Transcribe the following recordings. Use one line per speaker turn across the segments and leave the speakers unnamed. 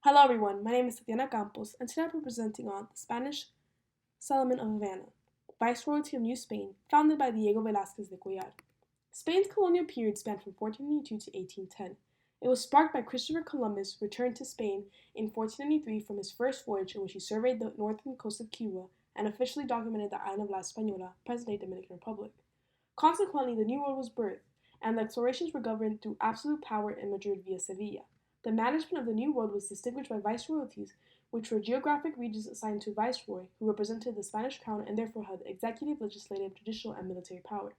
Hello everyone, my name is Tatiana Campos, and today I'm presenting on the Spanish settlement of Havana, Viceroyalty of New Spain, founded by Diego Velázquez de Cuellar. Spain's colonial period spanned from 1492 to 1810. It was sparked by Christopher Columbus' return to Spain in 1493 from his first voyage in which he surveyed the northern coast of Cuba and officially documented the island of La Española, present-day Dominican Republic. Consequently, the New World was birthed, and the explorations were governed through absolute power in Madrid via Sevilla. The management of the New World was distinguished by viceroyalties, which were geographic regions assigned to a viceroy, who represented the Spanish crown and therefore held executive, legislative, judicial, and military power.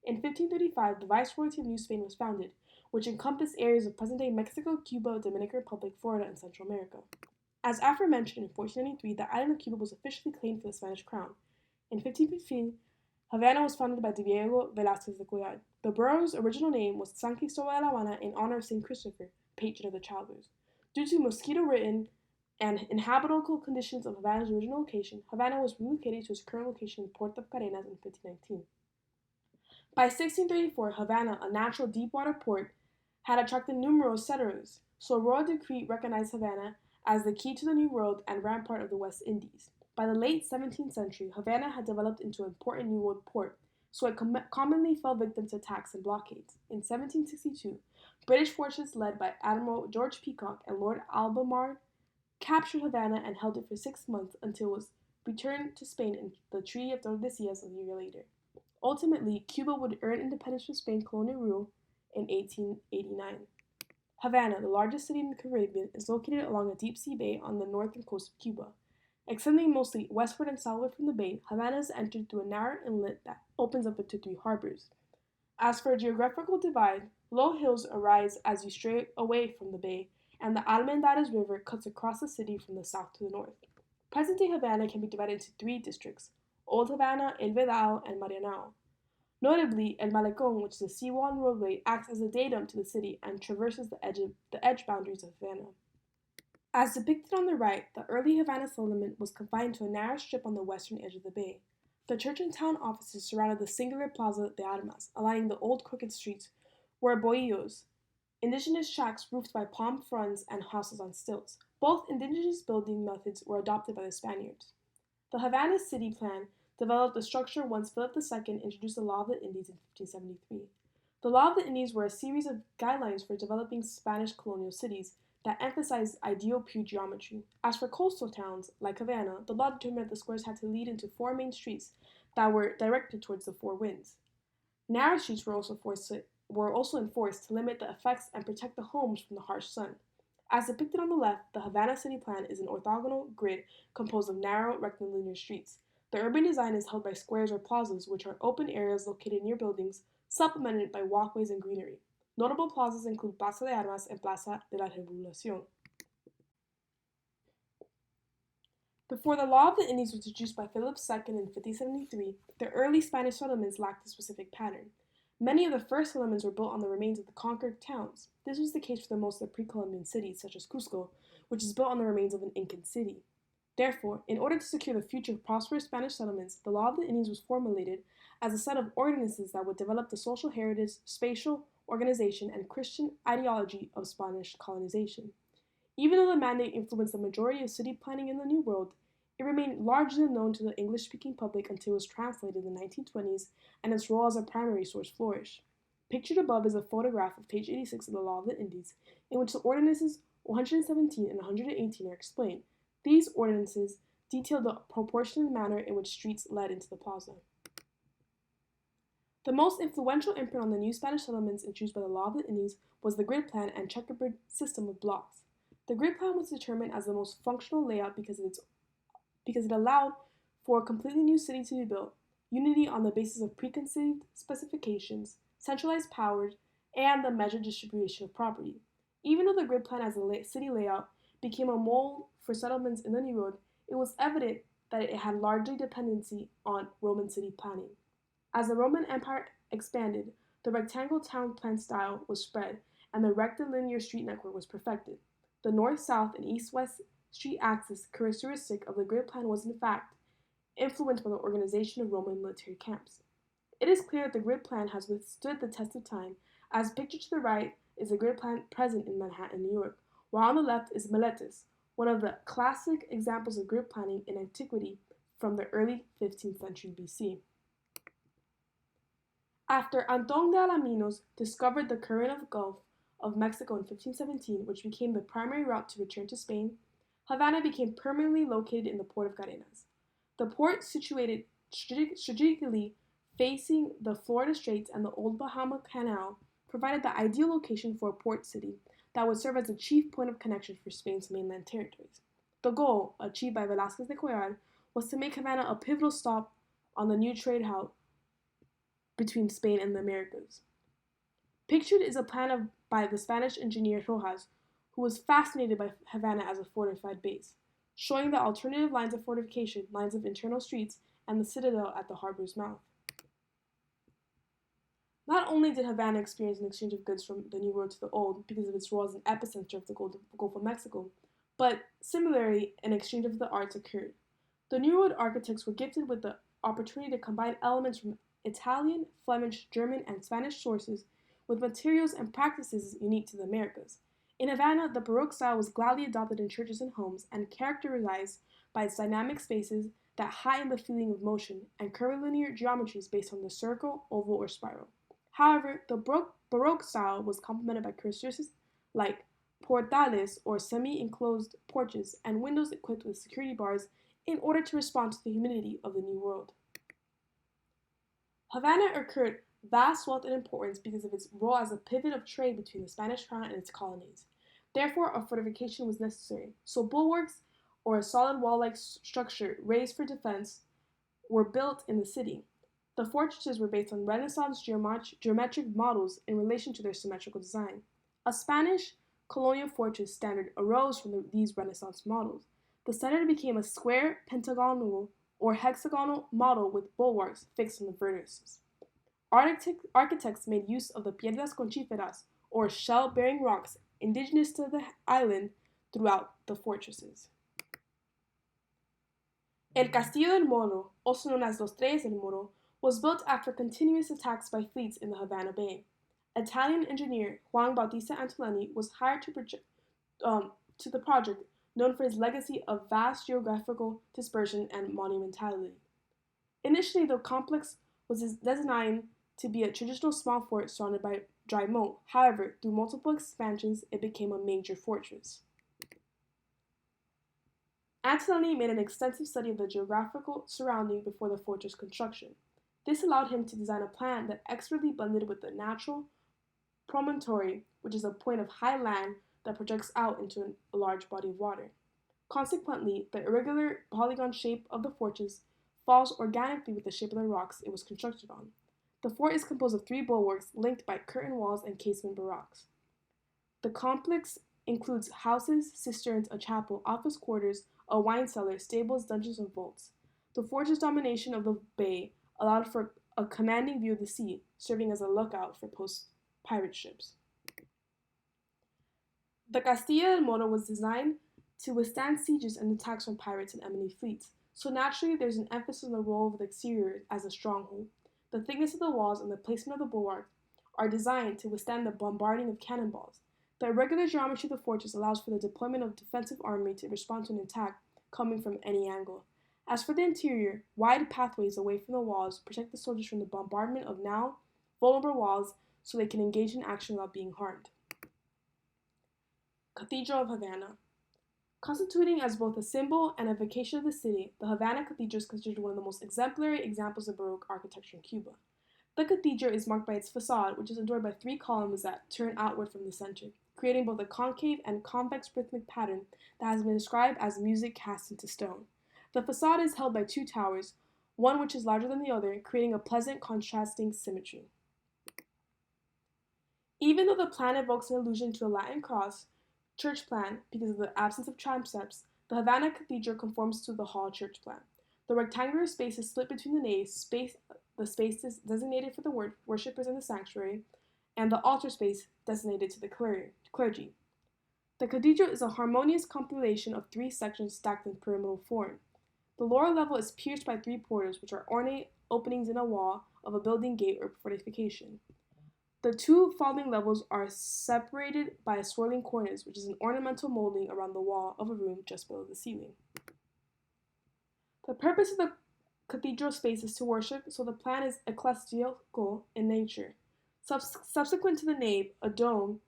In 1535, the Viceroyalty of New Spain was founded, which encompassed areas of present-day Mexico, Cuba, Dominican Republic, Florida, and Central America. As aforementioned, in 1493, the island of Cuba was officially claimed for the Spanish crown. In 1515, Havana was founded by Diego Velázquez de Cuellar. The borough's original name was San Cristobal de La Habana in honor of Saint Christopher, patron of the travelers. Due to mosquito-ridden and inhabitable conditions of Havana's original location, Havana was relocated to its current location in Port of Carenas in 1519. By 1634, Havana, a natural deep-water port, had attracted numerous settlers, so a royal decree recognized Havana as the key to the New World and rampart of the West Indies. By the late 17th century, Havana had developed into an important New World port, so it commonly fell victim to attacks and blockades. In 1762, British forces led by Admiral George Peacock and Lord Albemarle captured Havana and held it for 6 months until it was returned to Spain in the Treaty of Tordesillas a year later. Ultimately, Cuba would earn independence from Spain's colonial rule in 1889. Havana, the largest city in the Caribbean, is located along a deep-sea bay on the northern coast of Cuba. Extending mostly westward and southward from the bay, Havana is entered through a narrow inlet that opens up into three harbors. As for a geographical divide, low hills arise as you stray away from the bay, and the Almendares River cuts across the city from the south to the north. Present-day Havana can be divided into three districts: Old Havana, El Vedal, and Marianao. Notably, El Malecón, which is a seawall and roadway, acts as a datum to the city and traverses the edge boundaries of Havana. As depicted on the right, the early Havana settlement was confined to a narrow strip on the western edge of the bay. The church and town offices surrounded the singular Plaza de Armas, aligning the old crooked streets, were bohíos, indigenous shacks roofed by palm fronds and houses on stilts. Both indigenous building methods were adopted by the Spaniards. The Havana city plan developed a structure once Philip II introduced the Law of the Indies in 1573. The Law of the Indies were a series of guidelines for developing Spanish colonial cities that emphasized ideal pure geometry. As for coastal towns, like Havana, the law determined that the squares had to lead into four main streets that were directed towards the four winds. Narrow streets were also enforced to limit the effects and protect the homes from the harsh sun. As depicted on the left, the Havana city plan is an orthogonal grid composed of narrow, rectilinear streets. The urban design is held by squares or plazas, which are open areas located near buildings, supplemented by walkways and greenery. Notable plazas include Plaza de Armas and Plaza de la Revolución. Before the Law of the Indies was introduced by Philip II in 1573, the early Spanish settlements lacked a specific pattern. Many of the first settlements were built on the remains of the conquered towns. This was the case for most of the pre-Columbian cities, such as Cusco, which is built on the remains of an Incan city. Therefore, in order to secure the future of prosperous Spanish settlements, the Law of the Indies was formulated as a set of ordinances that would develop the social heritage, spatial organization, and Christian ideology of Spanish colonization. Even though the mandate influenced the majority of city planning in the New World, it remained largely unknown to the English-speaking public until it was translated in the 1920s and its role as a primary source flourished. Pictured above is a photograph of page 86 of the Law of the Indies, in which the ordinances 117 and 118 are explained. These ordinances detail the proportionate manner in which streets led into the plaza. The most influential imprint on the new Spanish settlements introduced by the Law of the Indies was the grid plan and checkerboard system of blocks. The grid plan was determined as the most functional layout because it allowed for a completely new city to be built, unity on the basis of preconceived specifications, centralized powers, and the measured distribution of property. Even though the grid plan as a city layout became a mold for settlements in the New World, it was evident that it had largely dependency on Roman city planning. As the Roman Empire expanded, the rectangular town plan style was spread, and the rectilinear street network was perfected. The north-south and east-west street axis characteristic of the grid plan was in fact influenced by the organization of Roman military camps. It is clear that the grid plan has withstood the test of time, as pictured to the right is the grid plan present in Manhattan, New York, while on the left is Miletus, one of the classic examples of grid planning in antiquity from the early 15th century BC. After Antón de Alaminos discovered the current of the Gulf of Mexico in 1517, which became the primary route to return to Spain, Havana became permanently located in the port of Cadenas. The port, situated strategically facing the Florida Straits and the old Bahama Canal, provided the ideal location for a port city that would serve as the chief point of connection for Spain's mainland territories. The goal, achieved by Velázquez de Cuellar, was to make Havana a pivotal stop on the new trade route between Spain and the Americas. Pictured is a plan by the Spanish engineer Rojas, who was fascinated by Havana as a fortified base, showing the alternative lines of fortification, lines of internal streets, and the citadel at the harbor's mouth. Not only did Havana experience an exchange of goods from the New World to the Old because of its role as an epicenter of the Gulf of Mexico, but similarly, an exchange of the arts occurred. The New World architects were gifted with the opportunity to combine elements from Italian, Flemish, German, and Spanish sources with materials and practices unique to the Americas. In Havana, the Baroque style was gladly adopted in churches and homes and characterized by its dynamic spaces that heighten the feeling of motion and curvilinear geometries based on the circle, oval, or spiral. However, the Baroque style was complemented by characteristics like portales or semi-enclosed porches and windows equipped with security bars in order to respond to the humidity of the New World. Havana accrued vast wealth and importance because of its role as a pivot of trade between the Spanish crown and its colonies. Therefore, a fortification was necessary, so bulwarks, or a solid wall-like structure raised for defense, were built in the city. The fortresses were based on Renaissance geometric models in relation to their symmetrical design. A Spanish colonial fortress standard arose from these Renaissance models. The standard became a square, pentagonal, or hexagonal model with bulwarks fixed on the vertices. Architects made use of the piedras conchíferas, or shell-bearing rocks indigenous to the island, throughout the fortresses. El Castillo del Moro, also known as Los Tres del Moro, was built after continuous attacks by fleets in the Havana Bay. Italian engineer Juan Bautista Antolini was hired to the project, known for his legacy of vast geographical dispersion and monumentality. Initially, the complex was designed to be a traditional small fort surrounded by dry moat. However, through multiple expansions, it became a major fortress. Antolini made an extensive study of the geographical surrounding before the fortress construction. This allowed him to design a plan that expertly blended with the natural promontory, which is a point of high land that projects out into a large body of water. Consequently, the irregular polygon shape of the fortress falls organically with the shape of the rocks it was constructed on. The fort is composed of 3 bulwarks linked by curtain walls and casement barracks. The complex includes houses, cisterns, a chapel, office quarters, a wine cellar, stables, dungeons, and vaults. The fortress domination of the bay allowed for a commanding view of the sea, serving as a lookout for post-pirate ships. The Castillo del Moro was designed to withstand sieges and attacks from pirates and enemy fleets, so naturally there's an emphasis on the role of the exterior as a stronghold. The thickness of the walls and the placement of the bulwark are designed to withstand the bombarding of cannonballs. The irregular geometry of the fortress allows for the deployment of defensive army to respond to an attack coming from any angle. As for the interior, wide pathways away from the walls protect the soldiers from the bombardment of now vulnerable walls so they can engage in action without being harmed. Cathedral of Havana. Constituting as both a symbol and a vocation of the city, the Havana Cathedral is considered one of the most exemplary examples of Baroque architecture in Cuba. The cathedral is marked by its facade, which is adorned by 3 columns that turn outward from the center, creating both a concave and convex rhythmic pattern that has been described as music cast into stone. The facade is held by 2 towers, one which is larger than the other, creating a pleasant contrasting symmetry. Even though the plan evokes an allusion to a Latin cross church plan because of the absence of transepts, the Havana Cathedral conforms to the hall church plan. The rectangular space is split between the naves, the space is designated for the worshippers in the sanctuary, and the altar space designated to the clergy. The cathedral is a harmonious compilation of 3 sections stacked in pyramidal form. The lower level is pierced by 3 portals, which are ornate openings in a wall of a building gate or fortification. The two falling levels are separated by a swirling cornice, which is an ornamental molding around the wall of a room just below the ceiling. The purpose of the cathedral space is to worship, so the plan is ecclesiastical in nature. Subsequent to the nave, a dome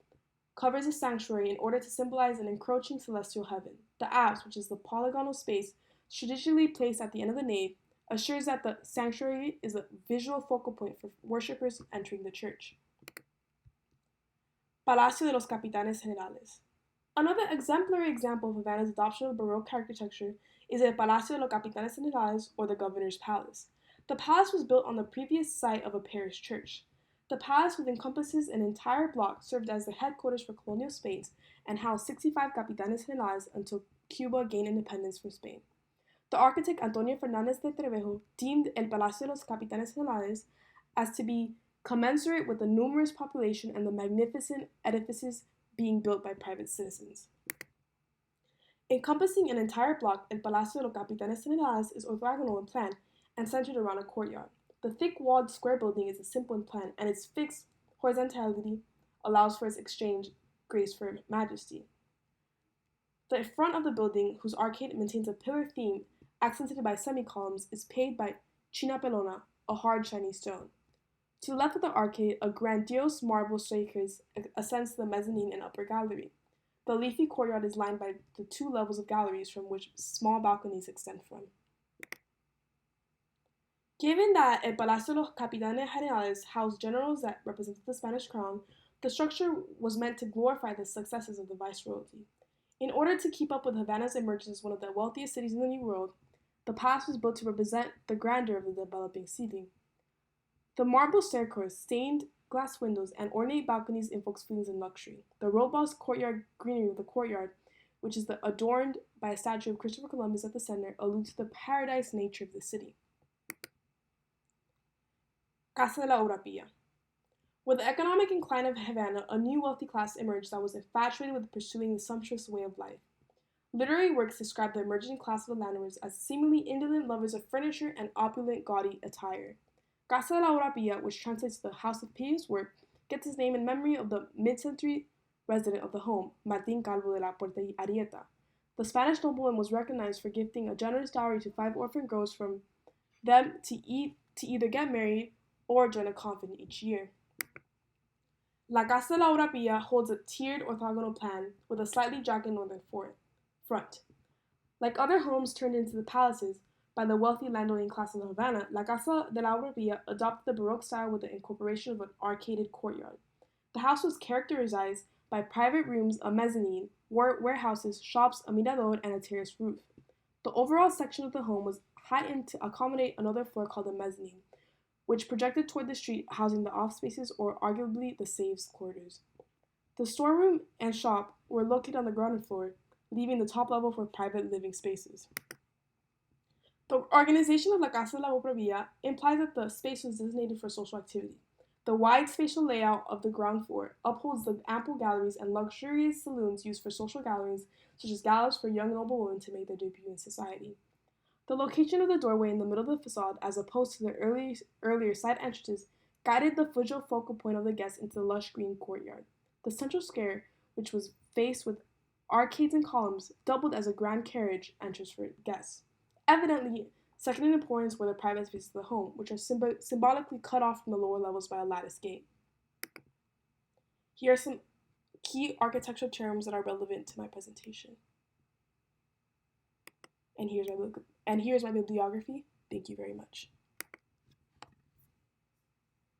covers the sanctuary in order to symbolize an encroaching celestial heaven. The apse, which is the polygonal space traditionally placed at the end of the nave, assures that the sanctuary is a visual focal point for worshippers entering the church. Palacio de los Capitanes Generales. Another exemplary example of Havana's adoption of Baroque architecture is the Palacio de los Capitanes Generales, or the Governor's Palace. The palace was built on the previous site of a parish church. The palace, which encompasses an entire block, served as the headquarters for colonial Spain and housed 65 Capitanes Generales until Cuba gained independence from Spain. The architect Antonio Fernández de Trevejo deemed El Palacio de los Capitanes Generales as to be commensurate with the numerous population and the magnificent edifices being built by private citizens. Encompassing an entire block, El Palacio de los Capitanes Generales is orthogonal in plan and centered around a courtyard. The thick-walled square building is simple in plan, and its fixed horizontality allows for its exchange grace for majesty. The front of the building, whose arcade maintains a pillar theme accented by semi-columns, is paved by china pelona, a hard shiny stone. To the left of the arcade, a grandiose marble staircase ascends to the mezzanine and upper gallery. The leafy courtyard is lined by the two levels of galleries from which small balconies extend from. Given that El Palacio de los Capitanes Generales housed generals that represented the Spanish crown, the structure was meant to glorify the successes of the viceroyalty. In order to keep up with Havana's emergence as one of the wealthiest cities in the New World, the palace was built to represent the grandeur of the developing city. The marble staircase, stained glass windows, and ornate balconies invokes feelings of luxury. The robust courtyard greenery of the courtyard, which is adorned by a statue of Christopher Columbus at the center, alludes to the paradise nature of the city. Casa de la Obra Pía. With the economic incline of Havana, a new wealthy class emerged that was infatuated with pursuing the sumptuous way of life. Literary works describe the emerging class of the landowners as seemingly indolent lovers of furniture and opulent, gaudy attire. Casa de la Obra Pía, which translates to the House of Pious Work, gets its name in memory of the mid-century resident of the home, Martín Calvo de la Puerta Arieta. The Spanish nobleman was recognized for gifting a generous dowry to 5 orphan girls from them to either get married or join a convent each year. La Casa de la Obra Pía holds a tiered orthogonal plan with a slightly jagged northern front. Like other homes turned into the palaces by the wealthy landowning classes of Havana, La Casa de la Obra Pía adopted the Baroque style with the incorporation of an arcaded courtyard. The house was characterized by private rooms, a mezzanine, warehouses, shops, a mirador, and a terrace roof. The overall section of the home was heightened to accommodate another floor called the mezzanine, which projected toward the street, housing the off spaces or arguably the slaves' quarters. The storeroom and shop were located on the ground floor, leaving the top level for private living spaces. The organization of La Casa de la Obra Pía implies that the space was designated for social activity. The wide spatial layout of the ground floor upholds the ample galleries and luxurious saloons used for social gatherings, such as galas for young noble women to make their debut in society. The location of the doorway in the middle of the facade, as opposed to the earlier side entrances, guided the visual focal point of the guests into the lush green courtyard. The central square, which was faced with arcades and columns, doubled as a grand carriage entrance for guests. Evidently, second in importance were the private spaces of the home, which are symbolically cut off from the lower levels by a lattice gate. Here are some key architectural terms that are relevant to my presentation. And here's my bibliography. Thank you very much.